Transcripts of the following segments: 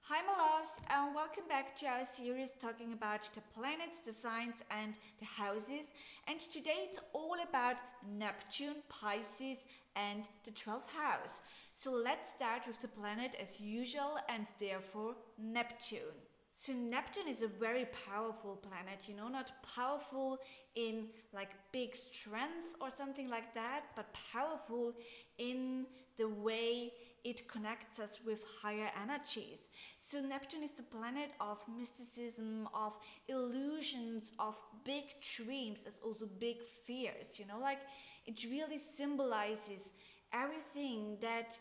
Hi my loves, and welcome back to our series talking about the planets, the signs and the houses. And today it's all about Neptune, Pisces and the 12th house. So let's start with the planet as usual, and therefore Neptune. So Neptune is a very powerful planet, not powerful in like big strength or something like that, but powerful in the way it connects us with higher energies. So Neptune is the planet of mysticism, of illusions, of big dreams, as also big fears, like it really symbolizes everything that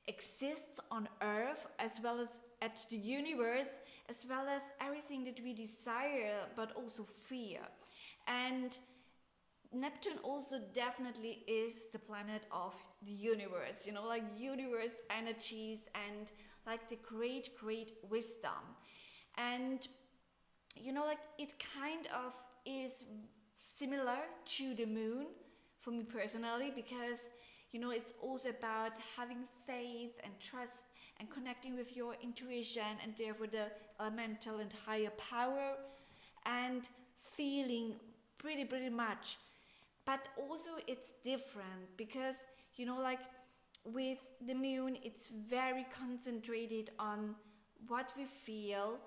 exists on Earth as well as at the universe, as well as everything that we desire but also fear. And Neptune also definitely is the planet of the universe, like universe energies and like the great wisdom. And like it kind of is similar to the moon for me personally, because it's also about having faith and trust and connecting with your intuition and therefore the elemental and higher power and feeling pretty much. But also it's different because like with the moon it's very concentrated on what we feel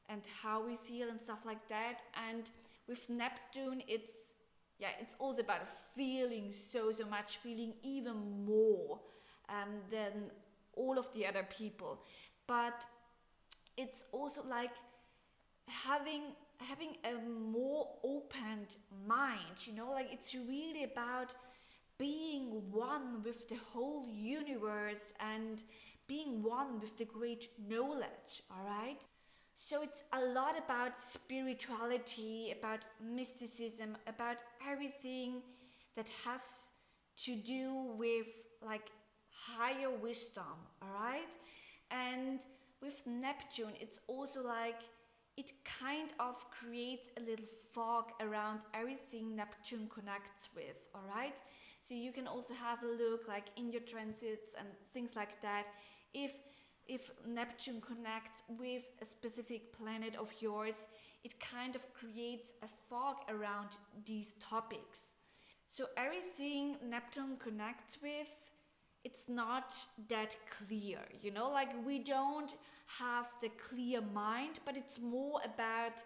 and how we feel and stuff like that. And with Neptune it's also about feeling so much, feeling even more than all of the other people. But it's also like having a more opened mind, like it's really about being one with the whole universe and being one with the great knowledge, all right? So it's a lot about spirituality, about mysticism, about everything that has to do with like higher wisdom, all right? And with Neptune, it's also like it kind of creates a little fog around everything Neptune connects with, all right? So you can also have a look like in your transits and things like that. If Neptune connects with a specific planet of yours, it kind of creates a fog around these topics. So everything Neptune connects with, it's not that clear, like we don't have the clear mind, but it's more about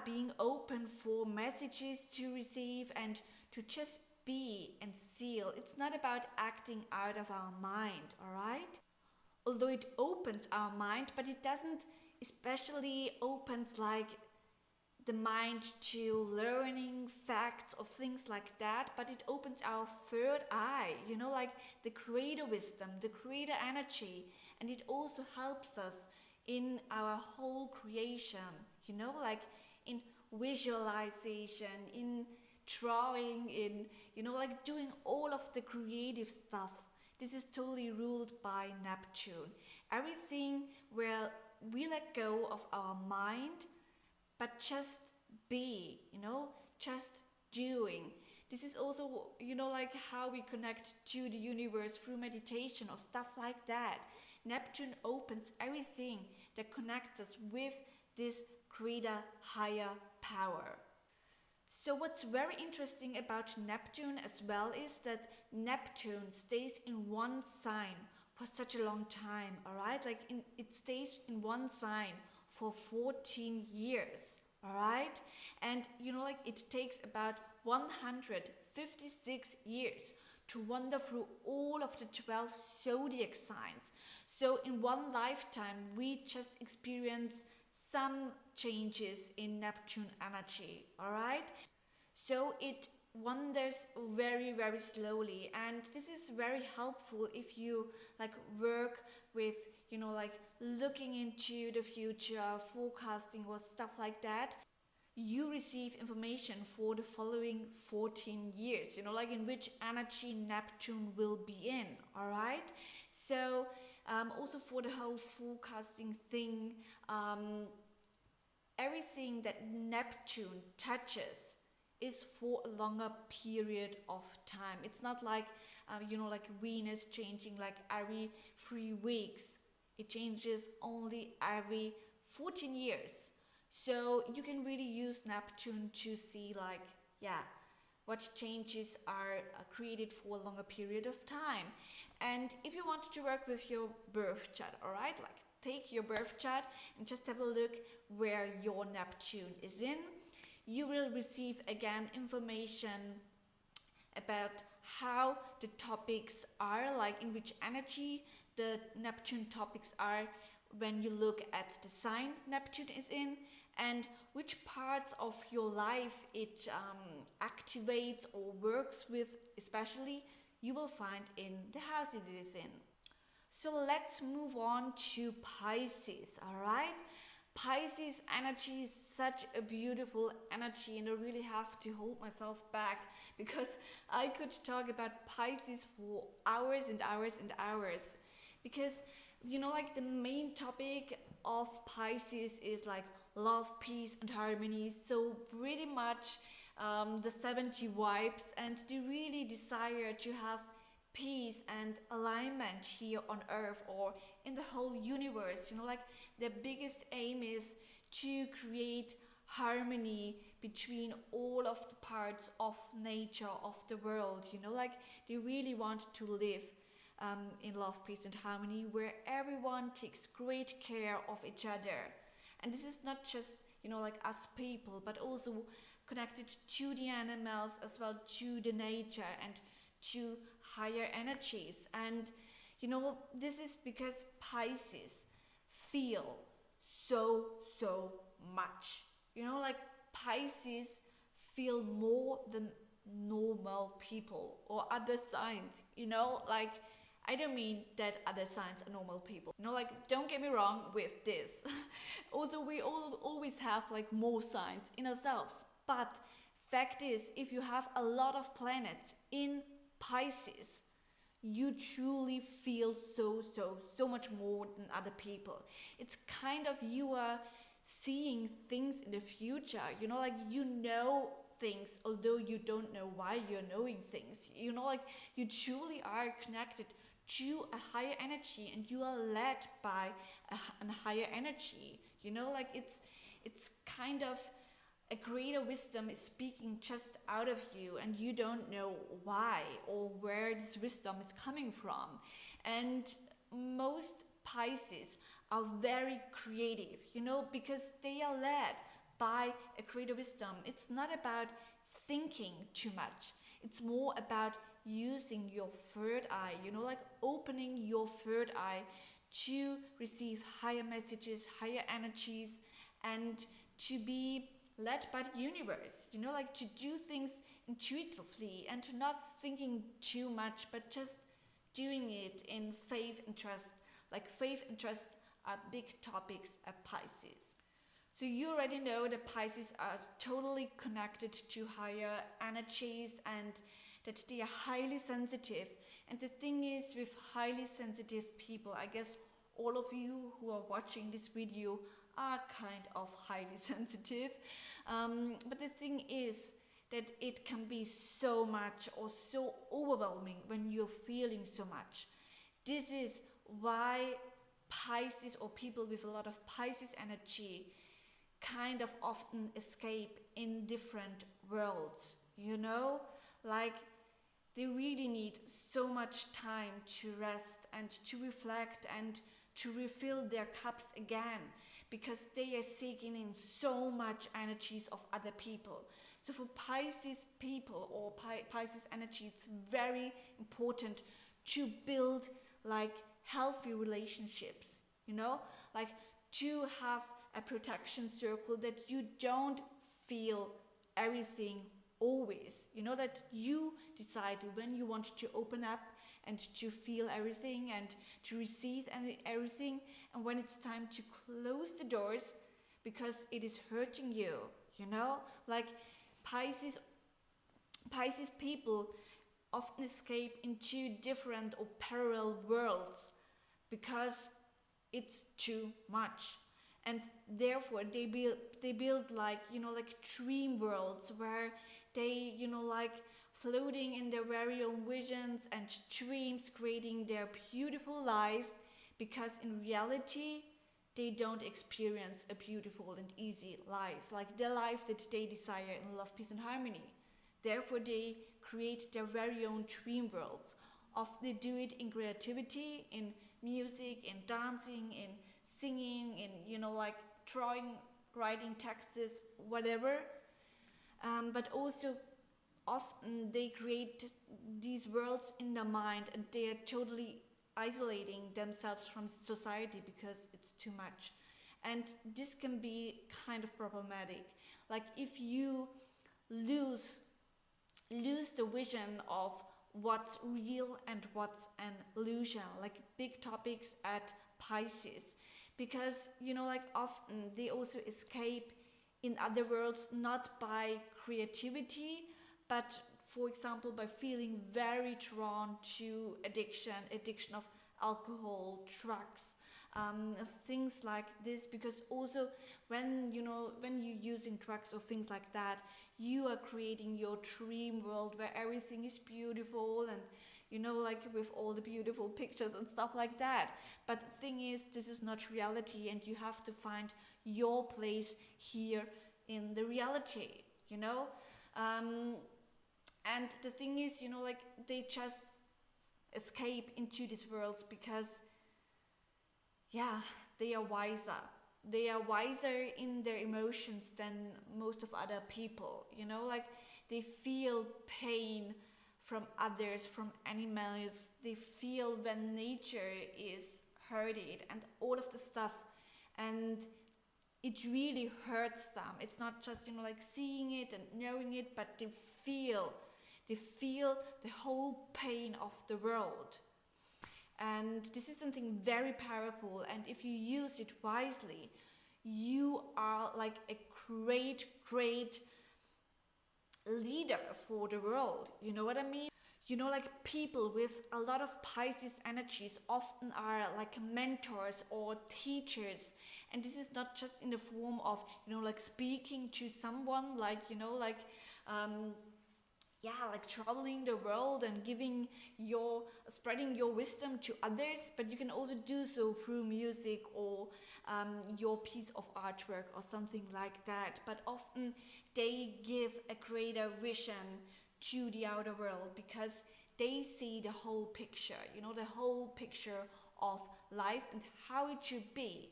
being open for messages to receive and to just be and feel. It's not about acting out of our mind, all right? Although it opens our mind, but it doesn't especially opens like the mind to learning facts or things like that, but it opens our third eye, like the creator wisdom, the creator energy, and it also helps us in our whole creation, like in visualization, in drawing, in like doing all of the creative stuff. This is totally ruled by Neptune. Everything where we let go of our mind but just be, just doing. This is also, like how we connect to the universe through meditation or stuff like that. Neptune opens everything that connects us with this greater, higher power. So what's very interesting about Neptune as well is that Neptune stays in one sign for such a long time, all right? Like it stays in one sign for 14 years, all right? And like it takes about 156 years to wander through all of the 12 zodiac signs. So in one lifetime we just experience some changes in Neptune energy, all right? So it wanders very slowly, and this is very helpful if you like work with like looking into the future, forecasting or stuff like that. You receive information for the following 14 years, like in which energy Neptune will be in, all right? So also for the whole forecasting thing, everything that Neptune touches is for a longer period of time. It's not like like Venus changing like every 3 weeks. it changes only every 14 years. So you can really use Neptune to see like, yeah, what changes are created for a longer period of time. And if you want to work with your birth chart, all right, like take your birth chart and just have a look where your Neptune is in. You will receive again information about how the topics are, like in which energy the Neptune topics are when you look at the sign Neptune is in, and which parts of your life it activates or works with, especially, you will find in the house it is in. So let's move on to Pisces, alright? Pisces energy is such a beautiful energy, and I really have to hold myself back because I could talk about Pisces for hours and hours and hours. Because, you know, like the main topic of Pisces is like love, peace and harmony. So pretty much the 70 vibes, and they really desire to have peace and alignment here on earth or in the whole universe. You know, like their biggest aim is to create harmony between all of the parts of nature, of the world. You know, like they really want to live in love, peace and harmony, where everyone takes great care of each other. And this is not just, you know, like us people, but also connected to the animals as well, to the nature and to higher energies. And you know, this is because Pisces feel so much. You know, like Pisces feel more than normal people or other signs. You know, like I don't mean that other signs are normal people. You know, like don't get me wrong with this. Also, we all always have like more signs in ourselves. But fact is, if you have a lot of planets in Pisces, you truly feel so much more than other people. It's kind of you are seeing things in the future. You know, like you know things, although you don't know why you're knowing things. You know, like you truly are connected to a higher energy, and you are led by a higher energy. You know, like it's kind of a greater wisdom is speaking just out of you, and you don't know why or where this wisdom is coming from. And most Pisces are very creative, you know, because they are led by a greater wisdom. It's not about thinking too much. It's more about using your third eye, you know, like opening your third eye to receive higher messages, higher energies, and to be led by the universe, you know, like to do things intuitively and to not thinking too much, but just doing it in faith and trust. Like faith and trust are big topics at Pisces. So you already know that Pisces are totally connected to higher energies and that they are highly sensitive. And the thing is, with highly sensitive people, I guess all of you who are watching this video are kind of highly sensitive. But the thing is that it can be so much or so overwhelming when you're feeling so much. This is why Pisces or people with a lot of Pisces energy kind of often escape in different worlds, you know? Like they really need so much time to rest and to reflect and to refill their cups again, because they are taking in so much energies of other people. So for Pisces people or Pisces energy, it's very important to build like healthy relationships, you know, like to have a protection circle that you don't feel everything always, you know, that you decide when you want to open up and to feel everything and to receive everything, and when it's time to close the doors because it is hurting you, you know, like Pisces people often escape into different or parallel worlds because it's too much. And therefore they build like, you know, like dream worlds where they, you know, like floating in their very own visions and dreams, creating their beautiful lives, because in reality they don't experience a beautiful and easy life, like the life that they desire in love, peace and harmony. Therefore they create their very own dream worlds. Often they do it in creativity, in music, in dancing, in singing, in like drawing, writing texts, whatever. But also often they create these worlds in their mind and they are totally isolating themselves from society because it's too much. And this can be kind of problematic. Like if you lose the vision of what's real and what's an illusion, like big topics at Pisces, because like often they also escape in other worlds not by creativity, but for example by feeling very drawn to addiction of alcohol, drugs, things like this. Because also when you're using drugs or things like that, you are creating your dream world where everything is beautiful and like with all the beautiful pictures and stuff like that. But the thing is, this is not reality, and you have to find your place here in the reality, and the thing is, like they just escape into these worlds because they are wiser. They are wiser in their emotions than most of other people, like they feel pain from others, from animals. They feel when nature is hurted and all of the stuff, and it really hurts them. It's not just like seeing it and knowing it, but they feel the whole pain of the world. And this is something very powerful, and if you use it wisely, you are like a great leader for the world. You know what I mean? Like people with a lot of Pisces energies often are like mentors or teachers, and this is not just in the form of like speaking to someone, like like traveling the world and spreading your wisdom to others, but you can also do so through music or your piece of artwork or something like that. But often they give a greater vision to the outer world because they see the whole picture, the whole picture of life and how it should be.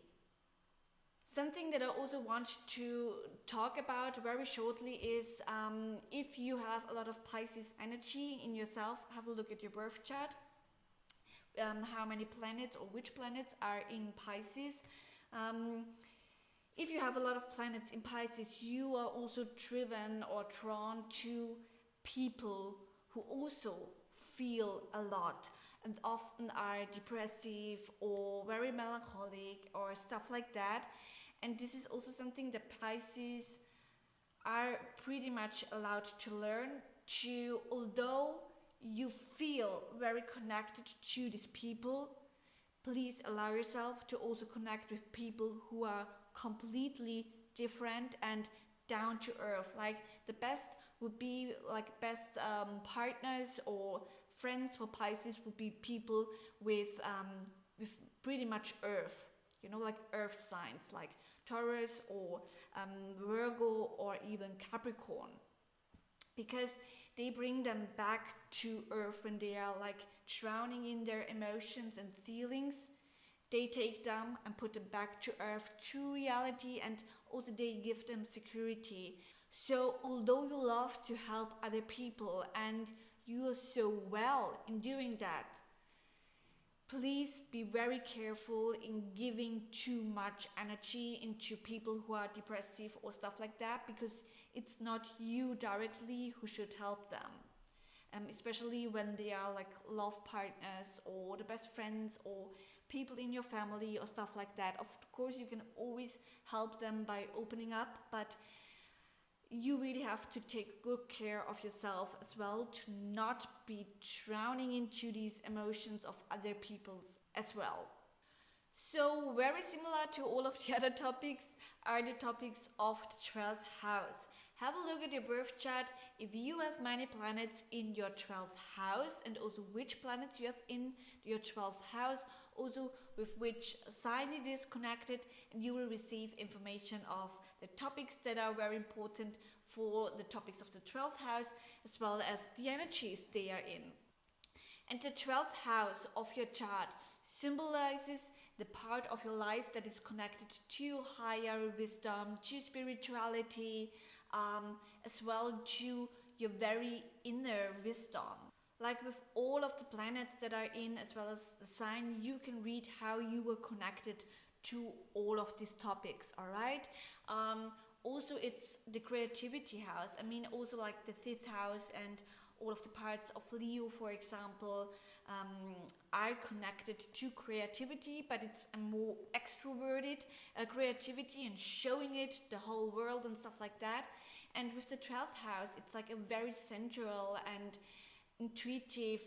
Something that I also want to talk about very shortly is if you have a lot of Pisces energy in yourself, have a look at your birth chart. How many planets or which planets are in Pisces. If you have a lot of planets in Pisces, you are also driven or drawn to people who also feel a lot and often are depressive or very melancholic or stuff like that. And this is also something that Pisces are pretty much allowed to learn to, although you feel very connected to these people, please allow yourself to also connect with people who are completely different and down to earth. Like the best would be like best partners or friends for Pisces would be people with pretty much earth, like earth signs like Taurus or Virgo or even Capricorn, because they bring them back to earth when they are like drowning in their emotions and feelings. They take them and put them back to earth, to reality, and also they give them security. So although you love to help other people and you are so well in doing that, please be very careful in giving too much energy into people who are depressive or stuff like that, because it's not you directly who should help them. Especially when they are like love partners or the best friends or people in your family or stuff like that. Of course, you can always help them by opening up, but you really have to take good care of yourself as well to not be drowning into these emotions of other people as well. So very similar to all of the other topics are the topics of the 12th house. Have a look at your birth chart if you have many planets in your 12th house, and also which planets you have in your 12th house, also with which sign it is connected, and you will receive information of the topics that are very important for the topics of the 12th house, as well as the energies they are in. And the 12th house of your chart symbolizes the part of your life that is connected to higher wisdom, to spirituality, as well to your very inner wisdom. Like with all of the planets that are in, as well as the sign, you can read how you were connected to all of these topics, all right? Also, it's the creativity house. I mean, also like the 5th house and all of the parts of Leo, for example, are connected to creativity, but it's a more extroverted creativity and showing it the whole world and stuff like that. And with the 12th house, it's like a very central and intuitive,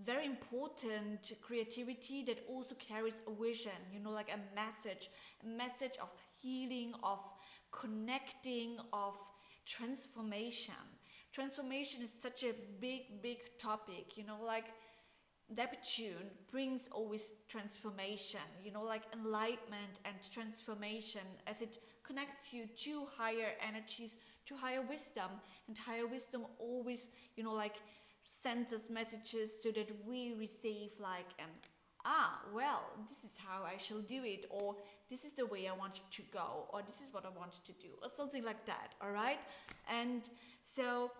very important creativity that also carries a vision, you know, like a message of healing, of connecting, of transformation. Transformation is such a big topic, you know, like Neptune brings always transformation, you know, like enlightenment and transformation, as it connects you to higher energies, to higher wisdom. And higher wisdom always, you know, like sends us messages so that we receive like well, this is how I shall do it, or this is the way I want to go, or this is what I want to do, or something like that, all right? And so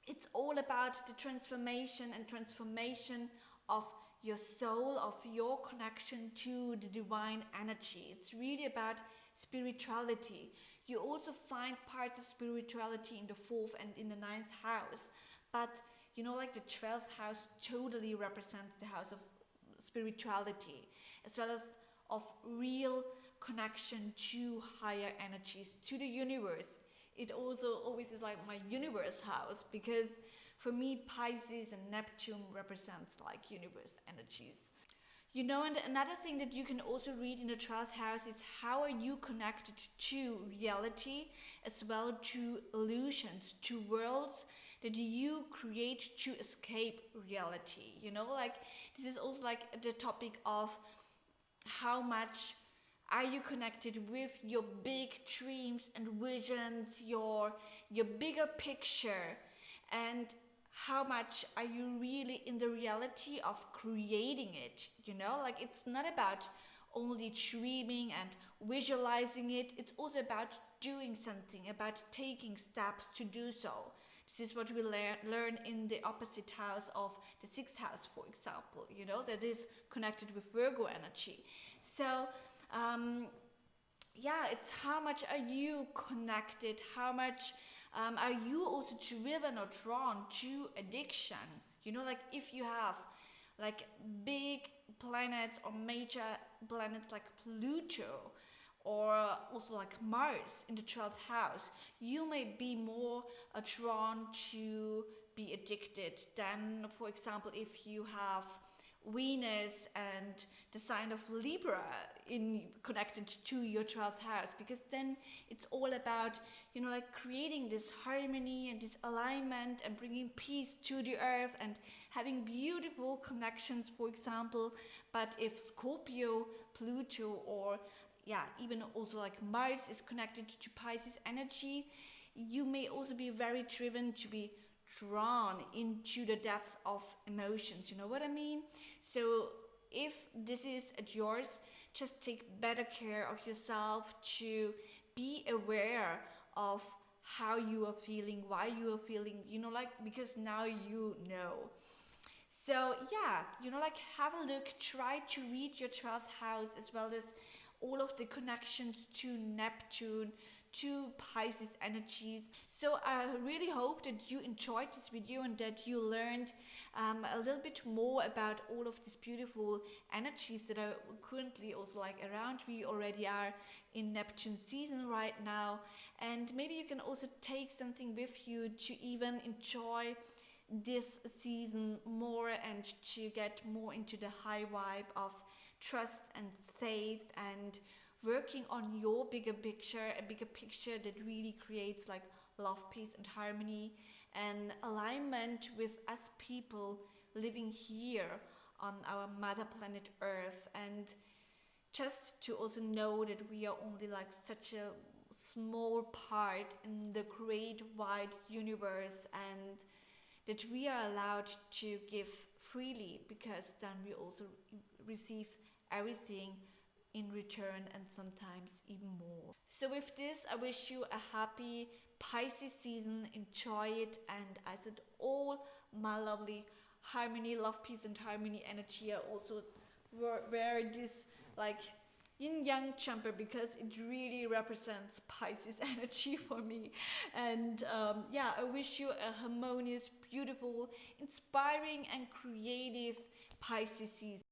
it's all about the transformation of your soul, of your connection to the divine energy. It's really about spirituality. You also find parts of spirituality in the 4th and in the 9th house, but you know, like the 12th house totally represents the house of spirituality, as well as of real connection to higher energies, to the universe. It also always is like my universe house, because for me Pisces and Neptune represents like universe energies. You know, and another thing that you can also read in the 12th house is how are you connected to reality, as well to illusions, to worlds that you create to escape reality. You know, like this is also like the topic of how much are you connected with your big dreams and visions, your bigger picture, and how much are you really in the reality of creating it? You know, like it's not about only dreaming and visualizing it, it's also about doing something, about taking steps to do so. This is what we learn in the opposite house of the 6th house, for example, you know, that is connected with Virgo energy. So it's how much are you connected, how much are you also driven or drawn to addiction. You know, like if you have like big planets or major planets like Pluto, or also like Mars in the 12th house, you may be more drawn to be addicted than, for example, if you have Venus and the sign of Libra connected to your 12th house, because then it's all about, you know, like creating this harmony and this alignment and bringing peace to the earth and having beautiful connections, for example. But if Scorpio, Pluto, or even also like Mars is connected to Pisces energy, you may also be very driven to be drawn into the depth of emotions. You know what I mean? So if this is at yours, just take better care of yourself, to be aware of how you are feeling, why you are feeling, you know, like, because now you know. So you know, like have a look, try to read your 12th house, as well as all of the connections to Neptune, to Pisces energies. So I really hope that you enjoyed this video and that you learned a little bit more about all of these beautiful energies that are currently also like around. We already are in Neptune season right now, and maybe you can also take something with you to even enjoy this season more and to get more into the high vibe of trust and faith and working on your bigger picture, a bigger picture that really creates like love, peace and harmony and alignment with us people living here on our mother planet Earth, and just to also know that we are only like such a small part in the great wide universe, and that we are allowed to give freely, because then we also receive everything in return, and sometimes even more. So with this, I wish you a happy Pisces season. Enjoy it, and I said all my lovely harmony, love, peace and harmony energy. I also wear this like yin yang jumper because it really represents Pisces energy for me. And yeah, I wish you a harmonious, beautiful, inspiring and creative Pisces season.